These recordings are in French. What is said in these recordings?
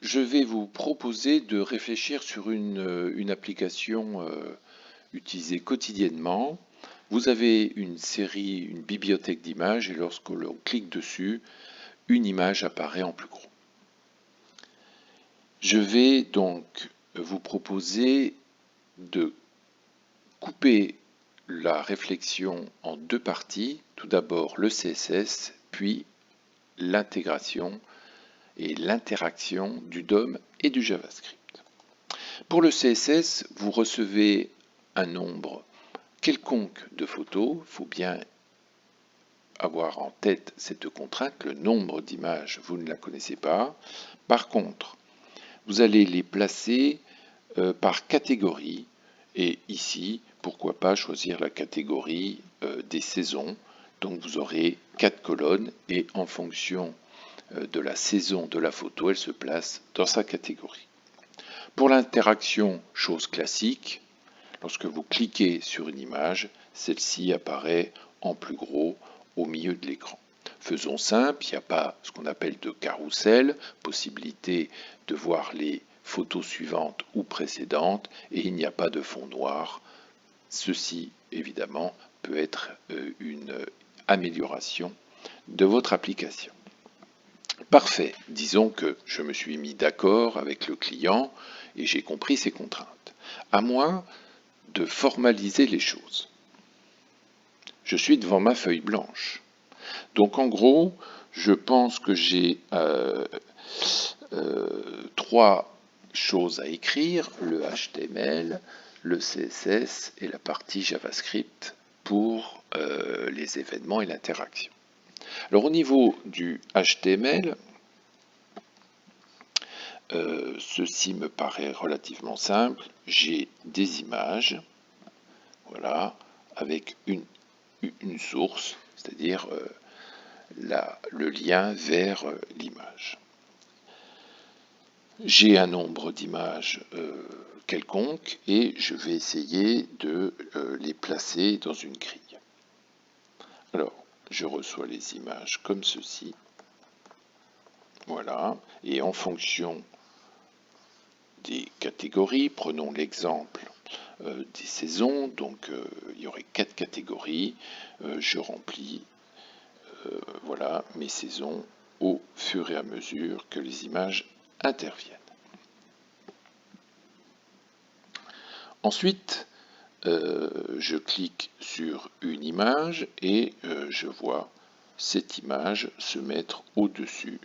je vais vous proposer de réfléchir sur une application utilisée quotidiennement. Vous avez une série, une bibliothèque d'images et lorsque l'on clique dessus, une image apparaît en plus gros. Je vais donc vous proposer de couper la réflexion en deux parties. Tout d'abord le CSS, puis l'intégration et l'interaction du DOM et du JavaScript. Pour le CSS, vous recevez un nombre quelconque de photos. Il faut bien avoir en tête cette contrainte. Le nombre d'images, vous ne la connaissez pas. Par contre, vous allez les placer par catégorie. Et ici, pourquoi pas choisir la catégorie des saisons. Donc vous aurez 4 colonnes et en fonction de la saison de la photo, elle se place dans sa catégorie. Pour l'interaction, chose classique, lorsque vous cliquez sur une image, celle-ci apparaît en plus gros au milieu de l'écran. Faisons simple, il n'y a pas ce qu'on appelle de carrousel, possibilité de voir les photos suivantes ou précédentes, et il n'y a pas de fond noir. Ceci, évidemment, peut être une amélioration de votre application. Parfait, disons que je me suis mis d'accord avec le client et j'ai compris ses contraintes. À moi de formaliser les choses. Je suis devant ma feuille blanche. Donc en gros, je pense que j'ai trois choses à écrire, le HTML, le CSS et la partie JavaScript pour les événements et l'interaction. Alors au niveau du HTML, ceci me paraît relativement simple. J'ai des images, voilà, avec une source, c'est-à-dire le lien vers l'image. J'ai un nombre d'images quelconque et je vais essayer de les placer dans une grille. Alors, je reçois les images comme ceci. Voilà, et en fonction des catégories, prenons l'exemple des saisons, donc il y aurait 4 catégories, je remplis voilà, mes saisons au fur et à mesure que les images interviennent. Ensuite, je clique sur une image et je vois cette image se mettre au-dessus,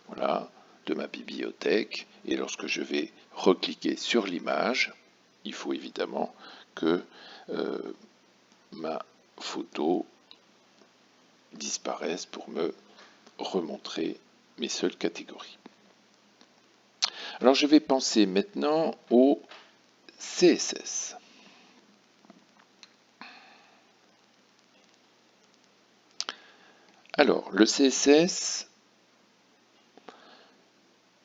voilà, de ma bibliothèque. Et lorsque je vais recliquer sur l'image, il faut évidemment que ma photo disparaisse pour me remontrer mes seules catégories. Alors je vais penser maintenant au CSS. Alors le CSS,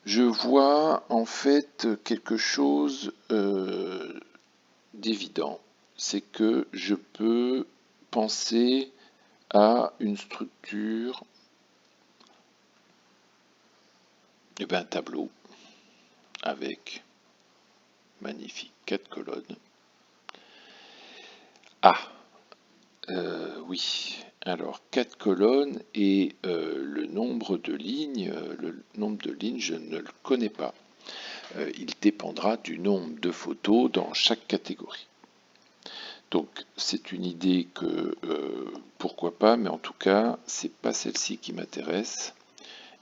je vois en fait quelque chose d'évident. C'est que je peux penser à une structure, un tableau avec magnifique 4 colonnes. Ah, oui, alors 4 colonnes et le nombre de lignes, je ne le connais pas. Il dépendra du nombre de photos dans chaque catégorie. Donc c'est une idée que pourquoi pas, mais en tout cas c'est pas celle-ci qui m'intéresse.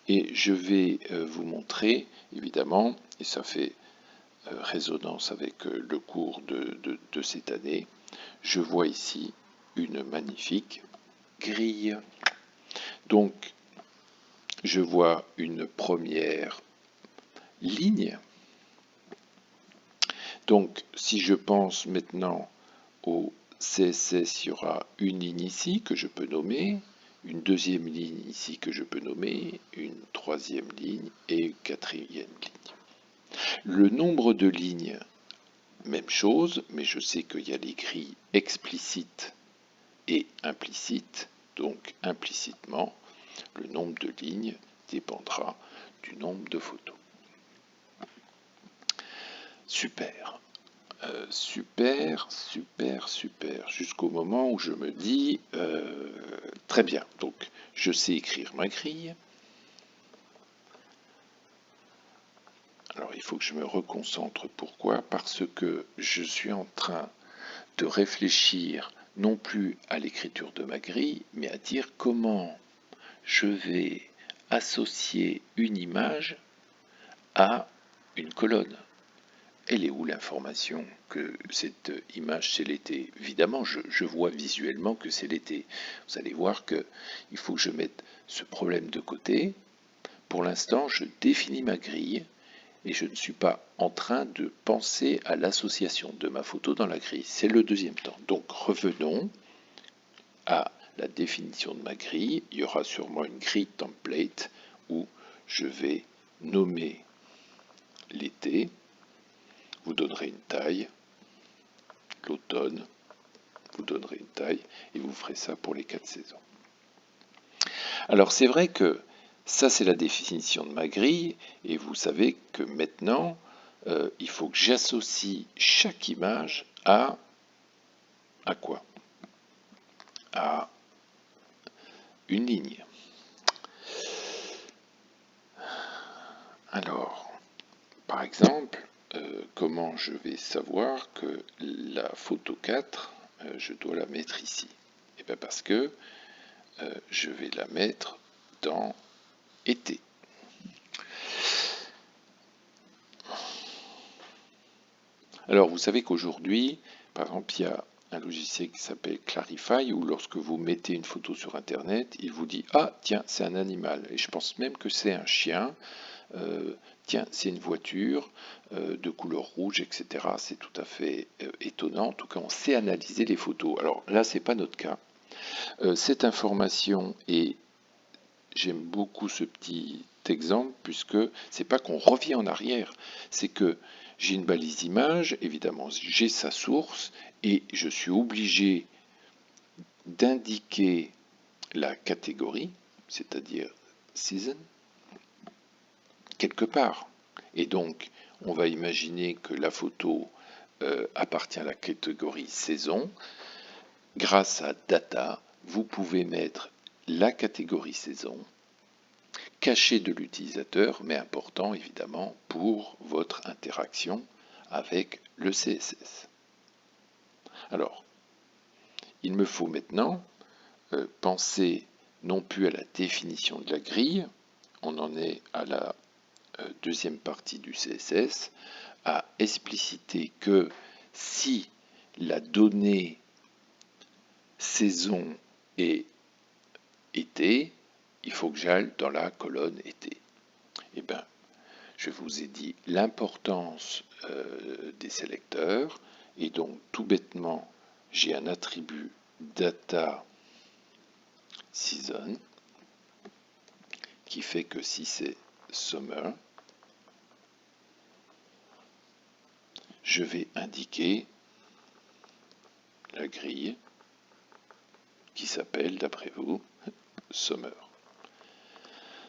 Et je vais vous montrer évidemment, et ça fait résonance avec le cours de cette année, je vois ici une magnifique grille. Donc je vois une première ligne. Donc si je pense maintenant au CSS, il y aura une ligne ici que je peux nommer, une deuxième ligne ici que je peux nommer, une troisième ligne et une quatrième ligne. Le nombre de lignes, même chose, mais je sais qu'il y a les grilles explicites et implicites, donc implicitement, le nombre de lignes dépendra du nombre de photos. Super. Super, jusqu'au moment où je me dis, très bien, donc je sais écrire ma grille. Alors il faut que je me reconcentre. Pourquoi? Parce que je suis en train de réfléchir non plus à l'écriture de ma grille, mais à dire comment je vais associer une image à une colonne. Elle est où l'information que cette image c'est l'été? Évidemment, je vois visuellement que c'est l'été. Vous allez voir qu'il faut que je mette ce problème de côté. Pour l'instant, je définis ma grille et je ne suis pas en train de penser à l'association de ma photo dans la grille. C'est le deuxième temps. Donc revenons à la définition de ma grille. Il y aura sûrement une grille template où je vais nommer l'été. Vous donnerez une taille, l'automne, vous donnerez une taille, et vous ferez ça pour les 4 saisons. Alors c'est vrai que ça c'est la définition de ma grille, et vous savez que maintenant, il faut que j'associe chaque image à quoi? À une ligne. Alors, par exemple, comment je vais savoir que la photo 4, je dois la mettre ici? Et bien parce que je vais la mettre dans été. Alors vous savez qu'aujourd'hui, par exemple, il y a un logiciel qui s'appelle Clarify où lorsque vous mettez une photo sur Internet, il vous dit « Ah, tiens, c'est un animal ». Et je pense même que c'est un chien. Tiens, c'est une voiture de couleur rouge, etc. C'est tout à fait étonnant. En tout cas, on sait analyser les photos. Alors là, ce n'est pas notre cas. Cette information, et j'aime beaucoup ce petit exemple, puisque c'est pas qu'on revient en arrière, c'est que j'ai une balise image, évidemment, j'ai sa source, et je suis obligé d'indiquer la catégorie, c'est-à-dire season, quelque part. Et donc, on va imaginer que la photo appartient à la catégorie saison. Grâce à Data, vous pouvez mettre la catégorie saison, caché de l'utilisateur, mais important évidemment pour votre interaction avec le CSS. Alors, il me faut maintenant penser non plus à la définition de la grille, on en est à la deuxième partie du CSS, à expliciter que si la donnée saison est été, il faut que j'aille dans la colonne été. Eh bien, je vous ai dit l'importance des sélecteurs, et donc tout bêtement, j'ai un attribut data season qui fait que si c'est summer, je vais indiquer la grille qui s'appelle, d'après vous, summer.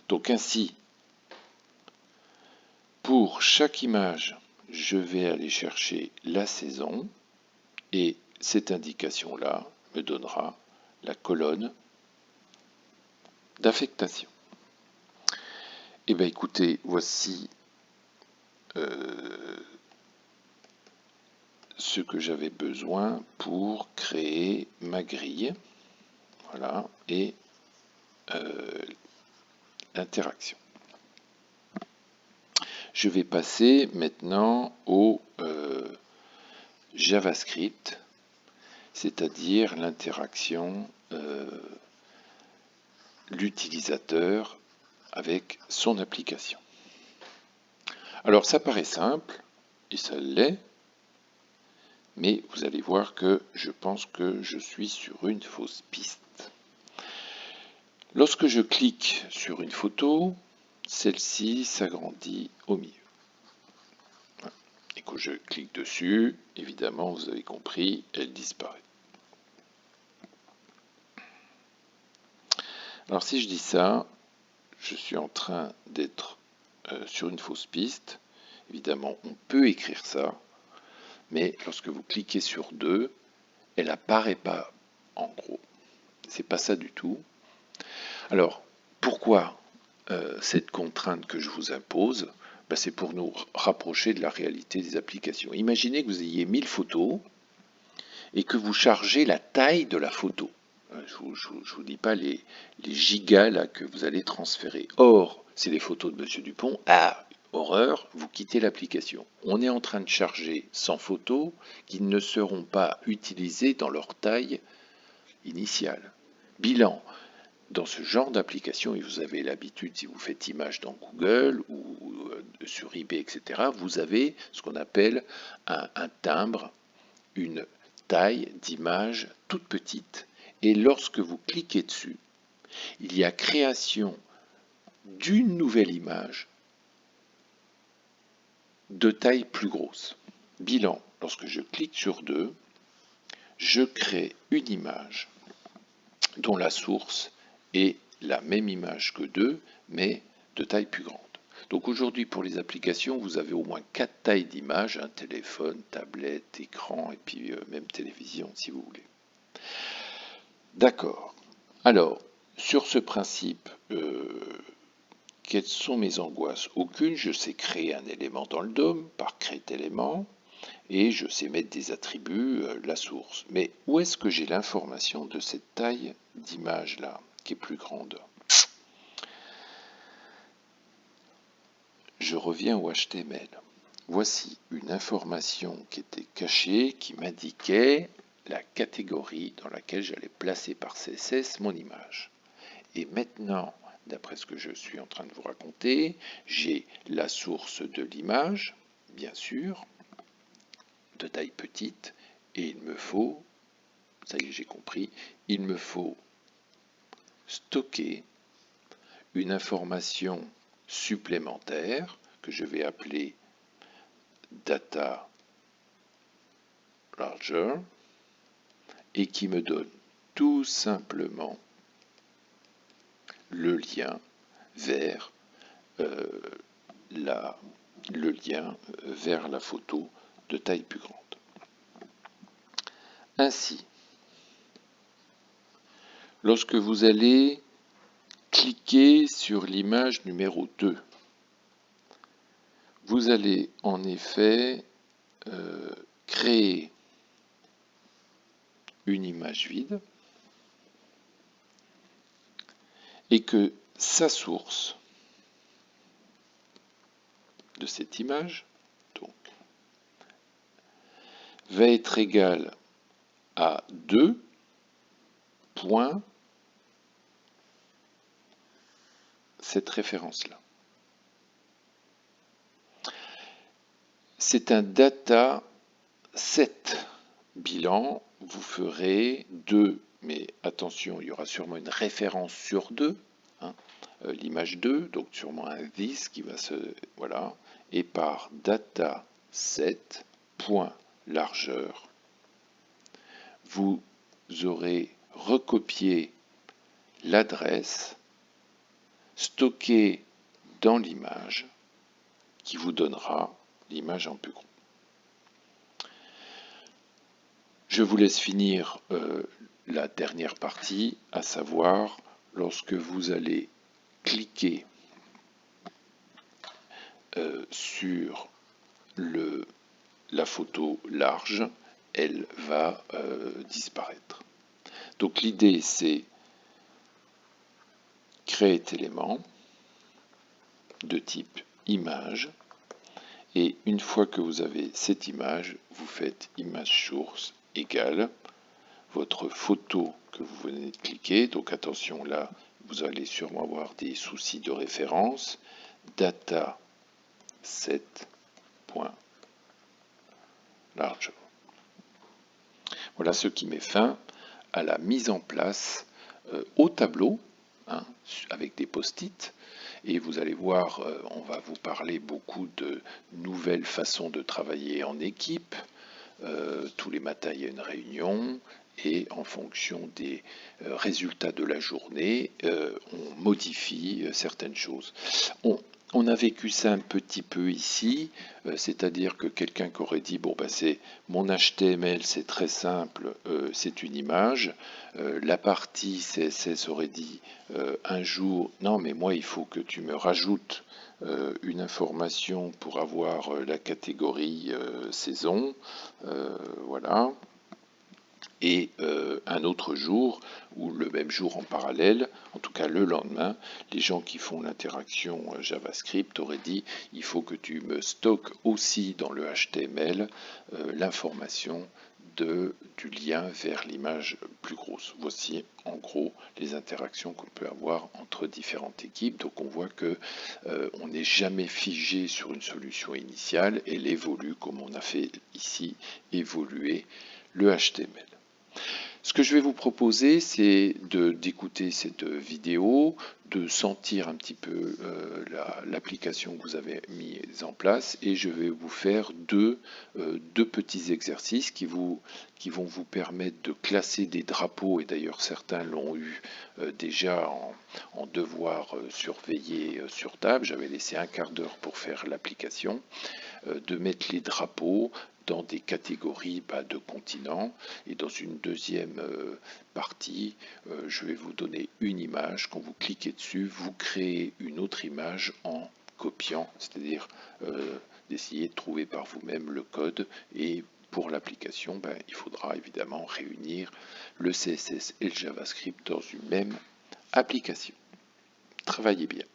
Donc ainsi, pour chaque image, je vais aller chercher la saison, et cette indication-là me donnera la colonne d'affectation. Eh bien écoutez, voici ce que j'avais besoin pour créer ma grille. Voilà, et l'interaction. Je vais passer maintenant au JavaScript, c'est-à-dire l'interaction, l'utilisateur avec son application. Alors ça paraît simple, et ça l'est, mais vous allez voir que je pense que je suis sur une fausse piste. Lorsque je clique sur une photo, celle-ci s'agrandit au milieu. Et quand je clique dessus, évidemment, vous avez compris, elle disparaît. Alors si je dis ça, je suis en train d'être sur une fausse piste. Évidemment, on peut écrire ça, mais lorsque vous cliquez sur 2, elle n'apparaît pas en gros. C'est pas ça du tout. Alors, pourquoi cette contrainte que je vous impose? Ben, c'est pour nous rapprocher de la réalité des applications. Imaginez que vous ayez 1000 photos et que vous chargez la taille de la photo. Je ne vous dis pas les gigas là, que vous allez transférer. Or, c'est les photos de M. Dupont. Ah, horreur, vous quittez l'application. On est en train de charger 100 photos qui ne seront pas utilisées dans leur taille initiale. Bilan. Dans ce genre d'application, et vous avez l'habitude, si vous faites image dans Google ou sur eBay, etc., vous avez ce qu'on appelle un timbre, une taille d'image toute petite. Et lorsque vous cliquez dessus, il y a création d'une nouvelle image de taille plus grosse. Bilan, lorsque je clique sur 2, je crée une image dont la source est la même image que 2, mais de taille plus grande. Donc aujourd'hui, pour les applications, vous avez au moins 4 tailles d'images, un téléphone, tablette, écran, et puis même télévision, si vous voulez. D'accord. Alors, sur ce principe, quelles sont mes angoisses? Aucune, je sais créer un élément dans le DOM par create élément, et je sais mettre des attributs, la source. Mais où est-ce que j'ai l'information de cette taille d'image là, qui est plus grande? Je reviens au HTML. Voici une information qui était cachée, qui m'indiquait la catégorie dans laquelle j'allais placer par CSS mon image. Et maintenant, d'après ce que je suis en train de vous raconter, j'ai la source de l'image, bien sûr, de taille petite, et il me faut, ça y est j'ai compris, il me faut stocker une information supplémentaire que je vais appeler data larger et qui me donne tout simplement le lien vers la photo de taille plus grande. Ainsi, lorsque vous allez cliquer sur l'image numéro 2, vous allez en effet créer une image vide et que sa source de cette image donc, va être égale à 2 points cette référence-là. C'est un data set bilan, vous ferez 2, mais attention, il y aura sûrement une référence sur 2, hein, l'image 2, donc sûrement un this qui va se... voilà, et par data set point largeur, vous aurez recopié l'adresse stockée dans l'image qui vous donnera l'image en plus gros. Je vous laisse finir la dernière partie, à savoir lorsque vous allez cliquer sur la photo large, elle va disparaître. Donc l'idée c'est créer élément de type image, et une fois que vous avez cette image, vous faites image source égale votre photo que vous venez de cliquer. Donc attention, là vous allez sûrement avoir des soucis de référence. Data set point large. Voilà ce qui met fin à la mise en place au tableau, hein, avec des post-it. Et vous allez voir, on va vous parler beaucoup de nouvelles façons de travailler en équipe. Tous les matins, il y a une réunion, et en fonction des résultats de la journée, on modifie certaines choses. On a vécu ça un petit peu ici, c'est-à-dire que quelqu'un qui aurait dit bon ben c'est mon HTML, c'est très simple, c'est une image. La partie CSS aurait dit un jour non mais moi il faut que tu me rajoutes une information pour avoir la catégorie saison, voilà. Et un autre jour, ou le même jour en parallèle, en tout cas le lendemain, les gens qui font l'interaction JavaScript auraient dit il faut que tu me stockes aussi dans le HTML l'information du lien vers l'image plus grosse. Voici en gros les interactions qu'on peut avoir entre différentes équipes. Donc on voit que on n'est jamais figé sur une solution initiale, elle évolue comme on a fait ici évoluer le HTML. Ce que je vais vous proposer, c'est d'écouter cette vidéo, de sentir un petit peu l'application que vous avez mise en place, et je vais vous faire deux petits exercices qui vont vous permettre de classer des drapeaux, et d'ailleurs certains l'ont eu déjà en devoir surveiller sur table. J'avais laissé un quart d'heure pour faire l'application, de mettre les drapeaux dans des catégories de continents. Et dans une deuxième partie, je vais vous donner une image. Quand vous cliquez dessus, vous créez une autre image en copiant, c'est-à-dire d'essayer de trouver par vous-même le code. Et pour l'application, il faudra évidemment réunir le CSS et le JavaScript dans une même application. Travaillez bien.